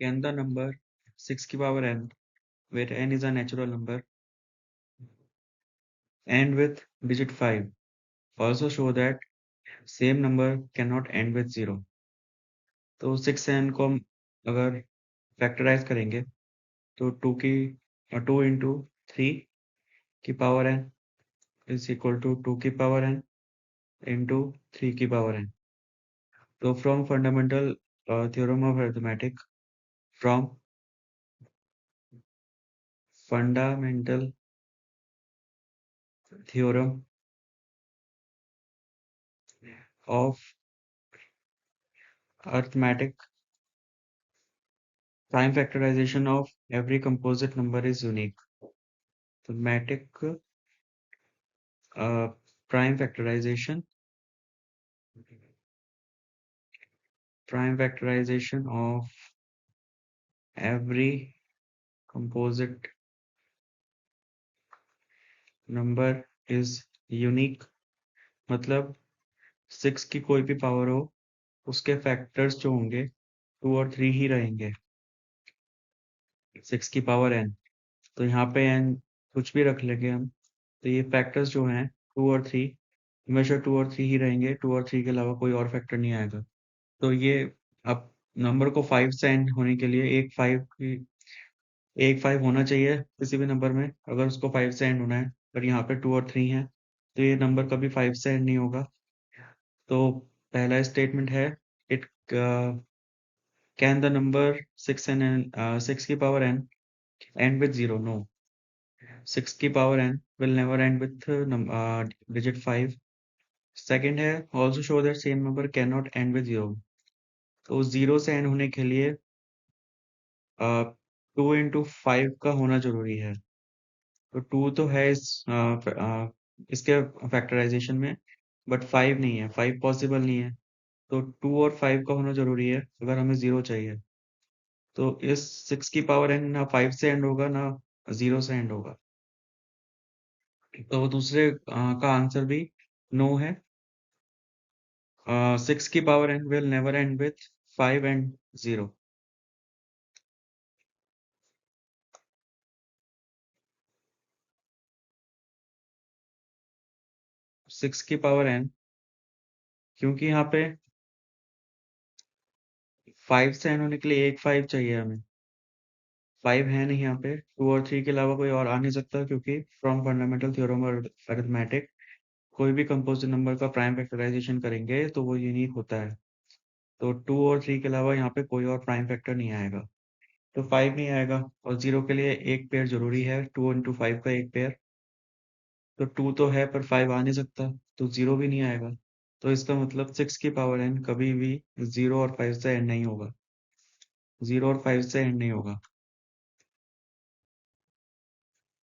can the number 6 की power n, where n is a natural number, end with digit 5? Also show that same number cannot end with 0. तो 6n को हम अगर factorise करेंगे तो 2 into 3 की power n is equal to 2 की power n into 3 की पावर n. तो from fundamental theorem of arithmetic, from fundamental theorem of arithmetic, prime factorization of every composite number is unique. Arithmetic prime factorization of every composite number is unique. मतलब 6 की कोई भी power हो उसके factors जो होंगे 2 और 3 ही रहेंगे. 6 की पावर n, तो यहाँ पे n कुछ भी रख लेंगे हम, तो ये फैक्टर्स जो हैं 2 और 3 हमेशा 2 और 3 ही रहेंगे. 2 और 3 के अलावा कोई और फैक्टर नहीं आएगा. तो ये अब नंबर को 5 से एंड होने के लिए एक 5 होना चाहिए किसी भी नंबर में अगर उसको 5 से एंड होना है. पर यहाँ पे 2 और 3 है तो ये नंबर कभी 5 से एंड नहीं होगा. तो पहला स्टेटमेंट है, इट कैन द नंबर 6 की power n end with 0? No. 6 की power n will never end with digit 5. Second है, also show that same number can not end with 0. तो 0 से एंड होने के लिए 2 इंटू 5 का होना जरूरी है. तो 2 तो है इसके फैक्टराइजेशन में, बट 5 नहीं है. 5 पॉसिबल नहीं है. तो 2 और 5 का होना जरूरी है अगर हमें 0 चाहिए. तो इस 6 की पावर n ना 5 से एंड होगा ना 0 से एंड होगा. तो दूसरे का आंसर भी नो है. 6 की power n will never and with 5 and 0. 6 की पावर n, क्योंकि यहाँ पे 5 से एंड होने के लिए एक 5 चाहिए हमें. 5 है नहीं यहाँ पे. 2 और 3 के अलावा कोई और आ नहीं सकता क्योंकि फ्रॉम फंडामेंटल थ्योरम और अरिथमेटिक कोई भी कंपोजिट नंबर का प्राइम फैक्टराइजेशन करेंगे तो वो यूनिक होता है. तो 2 और 3 के अलावा यहाँ पे कोई और प्राइम फैक्टर नहीं आएगा. तो 5 नहीं आएगा और 0 के लिए एक पेयर जरूरी है. 2 इंटू 5 का एक पेयर. तो 2 तो है पर 5 आ नहीं सकता तो 0 भी नहीं आएगा. तो इसका मतलब 6 की पावर n कभी भी 0 और 5 से एंड नहीं होगा. 0 और 5 से एंड नहीं होगा.